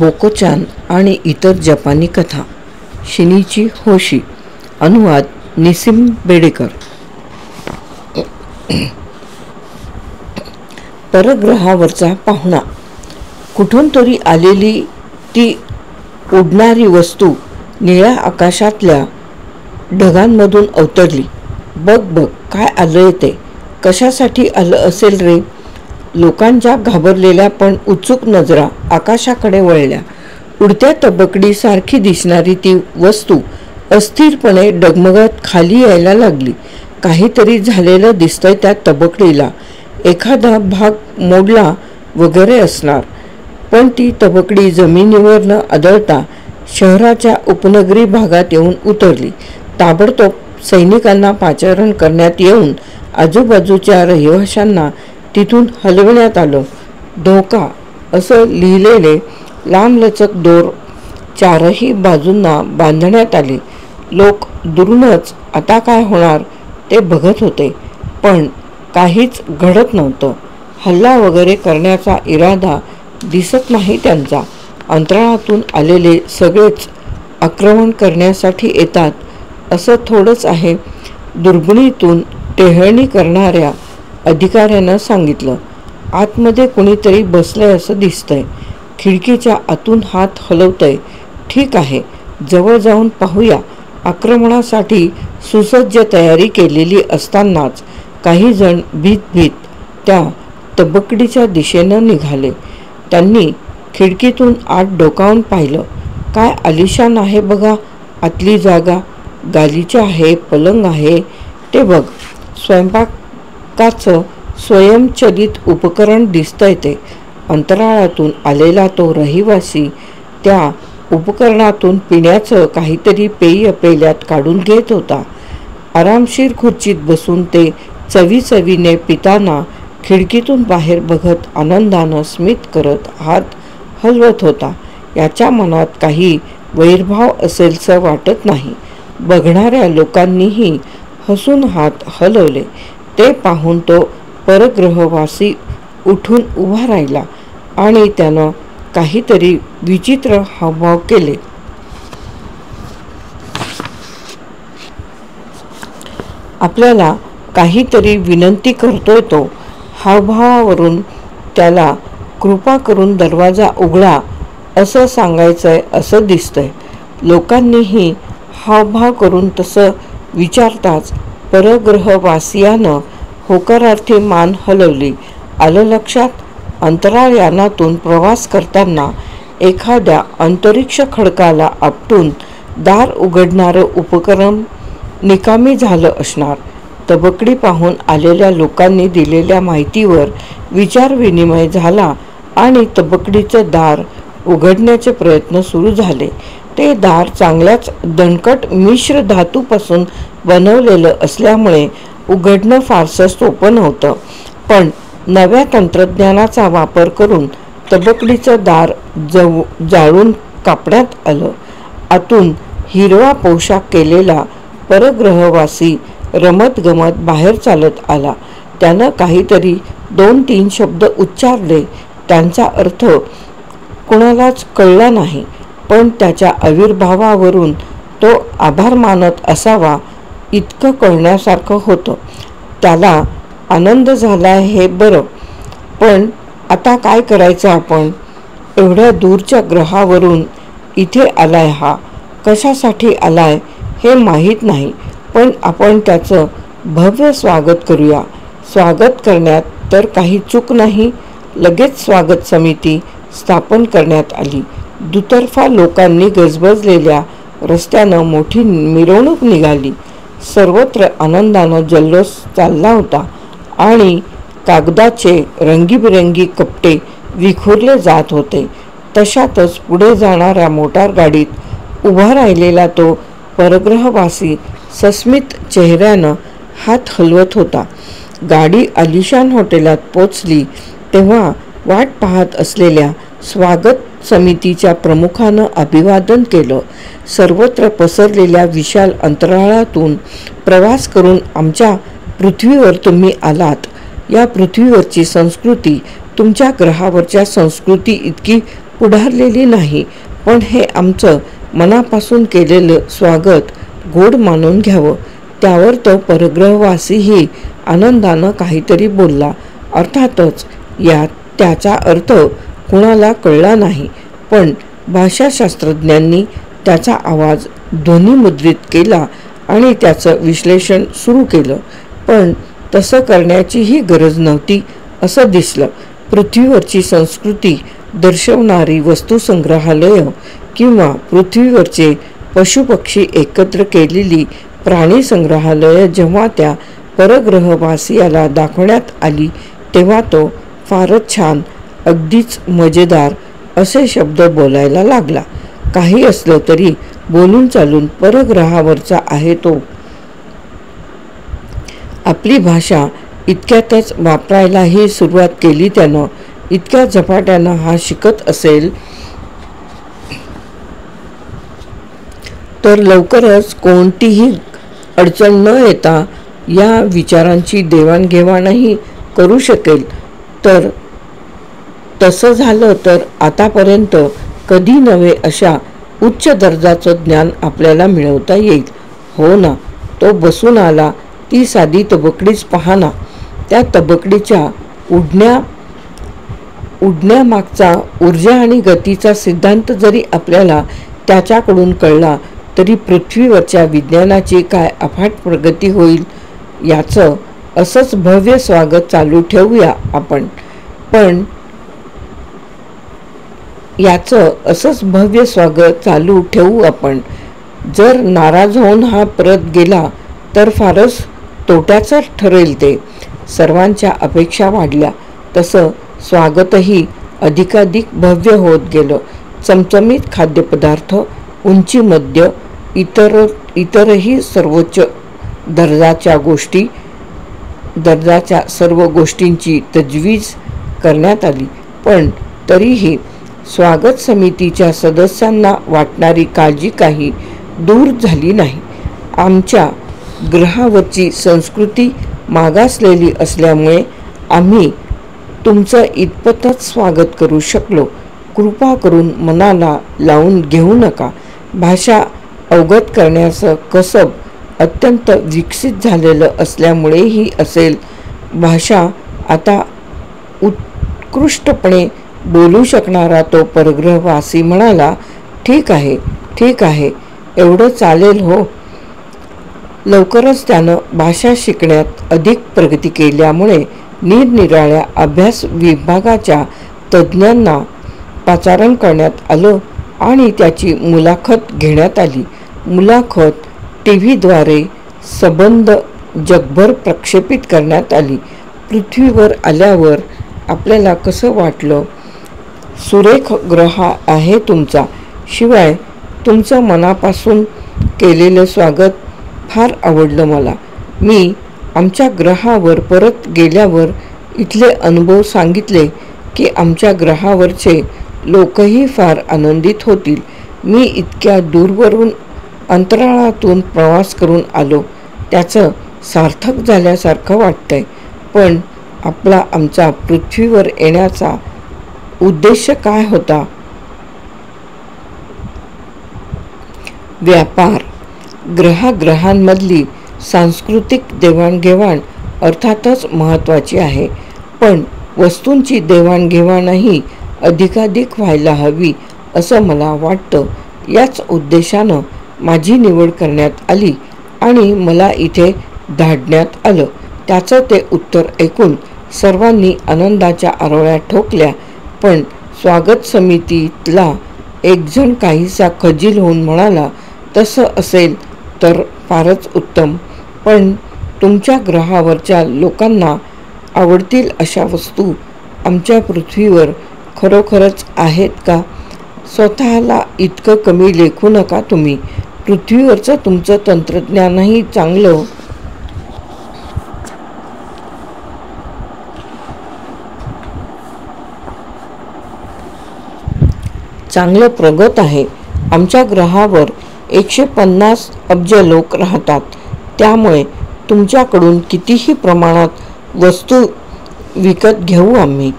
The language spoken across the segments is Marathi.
बोकोचान आणि इतर जपानी कथा. शिनीची होशी. अनुवाद निसिम बेडेकर. परग्रहावरचा पाहुणा. कुठून तरी आलेली ती उडणारी वस्तू निळ्या आकाशातल्या ढगांमधून अवतरली. बघ बघ, काय आलंय ते. कशासाठी आलं असेल रे. लोकांच्या घाबरलेल्या पण उत्सुक नजरा आकाशाकडे वळल्या. उडत्या तबकडी सारखी दिसणारी ती वस्तू अस्थिरपणे डगमगत खाली यायला लागली. काहीतरी झालेलं दिसतंय त्या तबकडीला. एखादा भाग मोडला वगैरे असणार. पण ती तबकडी जमिनीवर न आदळता शहराच्या उपनगरी भागात येऊन उतरली. ताबडतोब सैनिकांना पाचारण करण्यात येऊन आजूबाजूच्या रहिवाशांना तिथून हलविण्यात आलं. धोका असं लिहिलेले लांबलचक दोर चारही बाजूंना बांधण्यात आले. लोक दुरूनच आता काय होणार ते बघत होते, पण काहीच घडत नव्हतं. हल्ला वगैरे करण्याचा इरादा दिसत नाही त्यांचा. अंतराळातून आलेले सगळेच आक्रमण करण्यासाठी येतात असं थोडंच आहे, दुर्बिणीतून टेहळणी करणाऱ्या अधिकाऱ्यानं सांगितलं. आतमध्ये कुणीतरी बसलंय असं दिसतंय. खिडकीच्या आतून हात हलवतंय. ठीक आहे, जवळ जाऊन पाहूया. आक्रमणासाठी सुसज्ज तयारी केलेली असतानाच काही जण भीत त्या तबकडीच्या दिशेनं निघाले. त्यांनी खिडकीतून आत डोकावून पाहिलं. काय आलिशान आहे बघा आतली जागा. गालिचा आहे, पलंग आहे. ते बघ, स्वयंपाकाचं स्वयंचलित उपकरण दिसतंय ते. अंतराळातून आलेला तो रहिवासी त्या उपकरणातून पिण्याचं काहीतरी पेय पेल्यात काढून घेत होता. आरामशीर खुर्चीत बसून ते चवीचवीने पिताना खिडकीतून बाहेर बघत आनंदानं स्मित करत हात हलवत होता. याच्या मनात काही वैरभाव असेलसं वाटत नाही. बघणाऱ्या लोकांनीही हसून हात हलवले. ते पाहून तो परग्रहवासी उठून उभा राहिला आणि त्यानं काहीतरी विचित्र हावभाव केले. आपल्याला काहीतरी विनंती करतोय तो. हावभावावरून त्याला कृपा करून दरवाजा उघडा असं सांगायचंय असं दिसतंय. लोकांनीही हावभाव करून तसं विचारताच परग्रहवासियानं होकारार्थी मान हलवली. आलं लक्षात, अंतराळयानातून प्रवास करताना एखाद्या अंतरिक्ष खडकाला आपटून दार उघडणारं उपकरण निकामी झालं असणार. तबकडी पाहून आलेल्या लोकांनी दिलेल्या माहितीवर विचारविनिमय झाला आणि तबकडीचं दार उघडण्याचे प्रयत्न सुरू झाले. ते दार चांगल्याच दणकट मिश्र धातूपासून बनवलेलं असल्यामुळे उघडणं फारसं सोपं नव्हतं. पण नव्या तंत्रज्ञानाचा वापर करून तबकडीचं दार जाळून कापण्यात आलं. आतून हिरवा पोशाख केलेला परग्रहवासी रमत-गमत बाहेर चालत आला. त्यानं काहीतरी 2-3 शब्द उच्चारले. त्यांचा अर्थ कुणालाच कळला नाही, पण त्याच्या आविर्भावावरून तो आभार मानत असावा इतकं कळण्यासारखं होतं. त्याला आनंद झाला हे बरं, पण आता काय करायचं आपण. एवढ्या दूरच्या ग्रहावरून इथे आलाय हा. कशासाठी आलाय हे माहीत नाही, पण आपण त्याचं भव्य स्वागत करूया. स्वागत करण्यात तर काही चूक नाही. लगेच स्वागत समिती स्थापन करण्यात आली. दुतर्फा लोकांनी गजबजलेल्या रस्त्यानं मोठी मिरवणूक निघाली. सर्वत्र आनंदानं जल्लोष चालला होता आणि कागदाचे रंगीबिरंगी कपटे विखुरले जात होते. तशातच पुढे जाणाऱ्या मोटार गाडीत उभा राहिलेला तो परग्रहवासी सस्मित चेहऱ्यानं हात हलवत होता. गाडी आलिशान हॉटेलात पोचली तेव्हा वाट पाहत असलेल्या स्वागत समितीच्या प्रमुखानं अभिवादन केलं. सर्वत्र पसरलेल्या विशाल अंतराळातून प्रवास करून आमच्या पृथ्वीवर तुम्ही आलात. या पृथ्वीवरची संस्कृती तुमच्या ग्रहावरच्या संस्कृती इतकी पुढारलेली नाही, पण हे आमचं मनापासून केलेलं स्वागत गोड मानून घ्यावं. त्यावर तो परग्रहवासीही आनंदानं काहीतरी बोलला. अर्थातच यात त्याचा अर्थ कुणाला कळला नाही, पण भाषाशास्त्रज्ञांनी त्याचा आवाज ध्वनिमुद्रित केला आणि त्याचं विश्लेषण सुरू केलं. पण तसं करण्याचीही गरज नव्हती असं दिसलं. पृथ्वीवरची संस्कृती दर्शवणारी वस्तुसंग्रहालयं किंवा पृथ्वीवरचे पशुपक्षी एकत्र केलेली प्राणी संग्रहालयं जेव्हा त्या परग्रहवासियाला दाखवण्यात आली तेव्हा तो फारच छान, अगदीच मजेदार असे शब्द बोलायला लागला. काही असलं तरी बोलून चालून परग्रहावरचा आहे तो. आपली भाषा इतक्यातच वापरायलाही सुरुवात केली त्यानं. इतक्या झपाट्यानं हा शिकत असेल तर लवकरच कोणतीही अडचण न येता या विचारांची देवाणघेवाणही करू शकेल. तर तसं झालं तर आतापर्यंत कधी नव्हे अशा उच्च दर्जाचं ज्ञान आपल्याला मिळवता येईल. हो ना, तो बसून आला. ती साधी तबकडीच पहा ना. त्या तबकडीच्या उडण्यामागचा ऊर्जा आणि गतीचा सिद्धांत जरी आपल्याला त्याच्याकडून कळला तरी पृथ्वीवरच्या विज्ञानाची काय अफाट प्रगती होईल याचं असंच भव्य स्वागत चालू ठेवूया आपण. पण याचं असंच भव्य स्वागत चालू ठेवू आपण. जर नाराज होऊन हा परत गेला तर फारच तोट्याचं ठरेल ते. सर्वांच्या अपेक्षा वाढल्या तसं स्वागतही अधिकाधिक भव्य होत गेलं. चमचमीत खाद्यपदार्थ, उंची मद्य, इतरही सर्वोच्च दर्जाच्या सर्व गोष्टींची तजवीज करण्यात आली. पण तरीही स्वागत समितीच्या सदस्यांना वाटणारी काळजी काही दूर झाली नाही. आमच्या ग्रहावरची संस्कृती मागासलेली असल्यामुळे आम्ही तुमचं इतपतच स्वागत करू शकलो. कृपा करून मनाला लावून घेऊ नका. भाषा अवगत करण्याचं कसब अत्यंत विकसित झालेलं असल्यामुळेही असेल. भाषा आता उत्कृष्टपणे बोलू शकणारा तो परग्रहवासी म्हणाला, ठीक आहे, ठीक आहे, एवढं चालेल हो. लवकरच त्यानं भाषा शिकण्यात अधिक प्रगती केल्यामुळे निरनिराळ्या अभ्यास विभागाच्या तज्ज्ञांना पाचारण करण्यात आलं आणि त्याची मुलाखत घेण्यात आली. मुलाखत टीव्हीद्वारे सबंध जगभर प्रक्षेपित करण्यात आली. पृथ्वीवर आल्यावर आपल्याला कसं वाटलं? सुरेख ग्रह आहे तुमचा. शिवाय तुमचं मनापासून केलेलं स्वागत फार आवडलं मला. मी आमच्या ग्रहावर परत गेल्यावर इथले अनुभव सांगितले की आमच्या ग्रहावरचे लोकही फार आनंदित होतील. मी इतक्या दूरवरून अंतराळातून प्रवास करून आलो, त्याचं सार्थक झाल्यासारखं वाटतंय. पण आमचा पृथ्वीवर येण्याचा उद्देश काय होता? व्यापार. ग्रहांमधली सांस्कृतिक देवाणघेवाण अर्थातच महत्त्वाची आहे, पण वस्तूंची देवाणघेवाणही अधिकाधिक व्हायला हवी असं मला वाटतं. याच उद्देशानं माझी निवड करण्यात आली आणि मला इथे धाडण्यात आलं. त्याचं ते उत्तर ऐकून सर्वांनी आनंदाच्या आरोळ्या ठोकल्या. पण स्वागत समितीतला एकजण काहीसा खजील होऊन म्हणाला, तसं असेल तर फारच उत्तम, पण तुमच्या ग्रहावरच्या लोकांना आवडतील अशा वस्तू आमच्या पृथ्वीवर खरोखरच आहेत का? स्वतःला इतकं कमी लेखू नका तुम्ही. पृथ्वीवरचं तुमचं तंत्रज्ञानही चांगलं प्रगत आहे. आमच्या ग्रहावर 150 अब्ज लोक राहतात. त्यामुळे तुमच्याकडून कितीही प्रमाणात वस्तू विकत घेऊ आम्ही.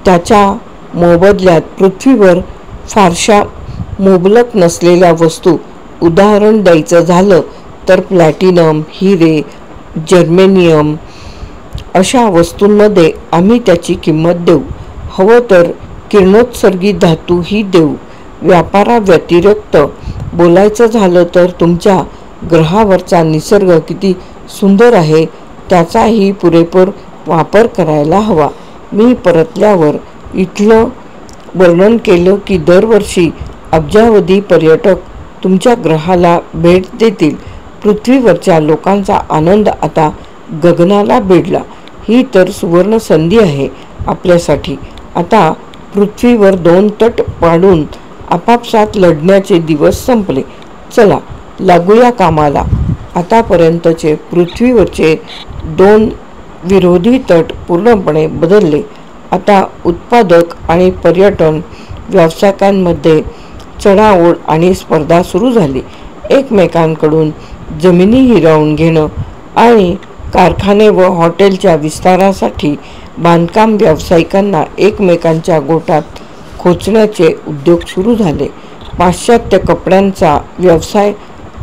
त्याच्या मोबदल्यात पृथ्वीवर फारशा मुबलक नसलेल्या वस्तू, उदाहरण द्यायचं झालं तर प्लॅटिनम, हिरे, जर्मेनियम अशा वस्तूंमध्ये आम्ही त्याची किंमत देऊ. हवं तर किरणोत्सर्गी धातूही देऊ. व्यापाराव्यतिरिक्त बोलायचं झालं तर तुमच्या ग्रहावरचा निसर्ग किती सुंदर आहे त्याचाही पुरेपूर वापर करायला हवा. मी परतल्यावर इथलं वर्णन केलं की दरवर्षी अब्जावधी पर्यटक तुमच्या ग्रहाला भेट देतील. पृथ्वीवरच्या लोकांचा आनंद आता गगनाला भिडला. ही तर सुवर्ण संधी आहे आपल्यासाठी. आता पृथ्वीवर 2 तट पाडून आपापसात लढण्याचे दिवस संपले. चला लागूया कामाला. आतापर्यंतचे पृथ्वीवरचे 2 विरोधी तट पूर्णपणे बदलले. आता उत्पादक आणि पर्यटन व्यावसायिकांमध्ये चढाओढ आणि स्पर्धा सुरू झाली. एकमेकांकडून जमिनी हिरावून घेणं आणि कारखाने व हॉटेलच्या विस्तारासाठी बांधकाम व्यावसायिकांना एकमेकांच्या गोटात खोचण्याचे उद्योग सुरू झाले. पाश्चात्य कपड्यांचा व्यवसाय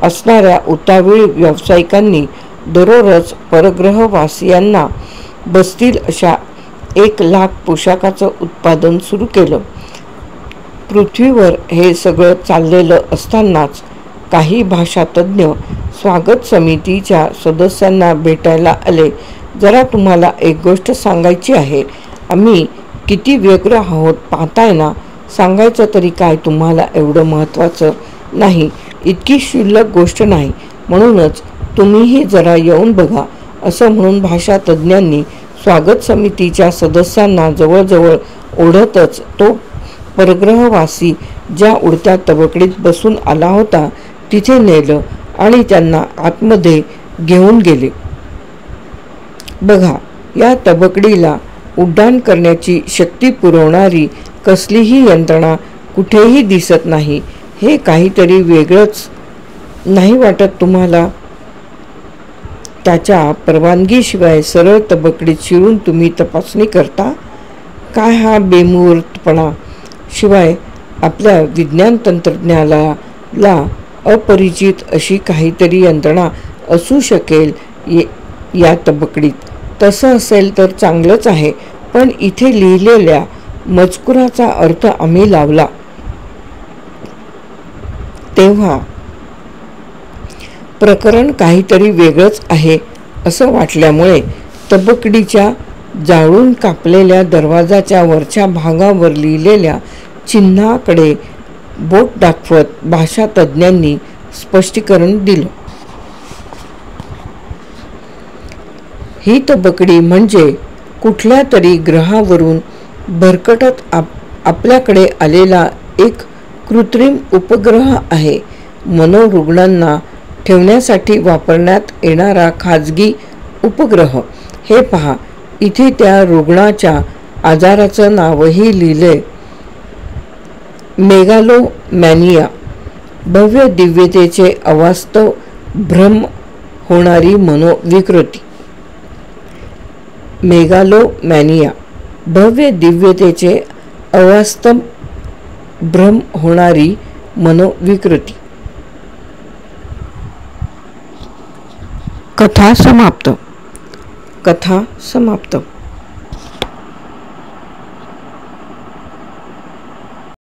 असणाऱ्या उतावीळ व्यावसायिकांनी दररोज परग्रहवासियांना बसतील अशा 1,00,000 पोशाखाचं उत्पादन सुरू केलं. पृथ्वीवर हे सगळं चाललेलं असतानाच काही भाषातज्ञ स्वागत समितीच्या सदस्यांना भेटायला आले. जरा तुम्हाला एक गोष्ट सांगायची आहे. आम्ही किती व्यग्र आहोत पाहताय ना. सांगायचं तरी काय तुम्हाला, एवढं महत्त्वाचं नाही, इतकी क्षुल्लक गोष्ट नाही. म्हणूनच तुम्हीही जरा येऊन बघा. असं म्हणून भाषातज्ञांनी स्वागत समितीच्या सदस्यांना जवळजवळ ओढतच तो परग्रहवासी ज्या उडत्या तबकडीत बसून आला होता तिथे नेलं आणि त्यांना आतमध्ये घेऊन गेले. बघा, या तबकडीला उड्डाण करण्याची शक्ती पुरवणारी कसलीही यंत्रणा कुठेही दिसत नाही. हे काहीतरी वेगळंच नाही वाटत तुम्हाला? त्याच्या परवानगीशिवाय सरळ तबकडीत शिरून तुम्ही तपासणी करता? काय हा बेमुहूर्तपणा! शिवाय आपल्या विज्ञान तंत्रज्ञानाला अपरिचित अशी काहीतरी यंत्रणा असू शकेल या तबकडीत. तसं असेल तर चांगलंच आहे, पण इथे लिहिलेल्या मजकुराचा अर्थ आम्ही लावला तेव्हा प्रकरण काहीतरी वेगळंच आहे असं वाटल्यामुळे तबकडीच्या जाळून कापलेल्या दरवाजाच्या वरच्या भागावर लिहिलेल्या चिन्हाकडे बोट दाखवत भाषातज्ञांनी स्पष्टीकरण दिलं. ही तबकडी म्हणजे कुठल्या तरी ग्रहावरून भरकटत आपल्याकडे आलेला एक कृत्रिम उपग्रह आहे. मनोरुग्णांना ठेवण्यासाठी वापरण्यात येणारा खाजगी उपग्रह. हे पहा, इथे त्या रुग्णाच्या आजाराचं नावही लिहिलंय, मेगालोमॅनिया. भव्य दिव्यतेचे अवास्तव भ्रम होणारी मनोविकृती. मेगालोमॅनिया, भव्य दिव्यतेचे अवास्तव भ्रम होणारी मनोविकृती. कथा समाप्त.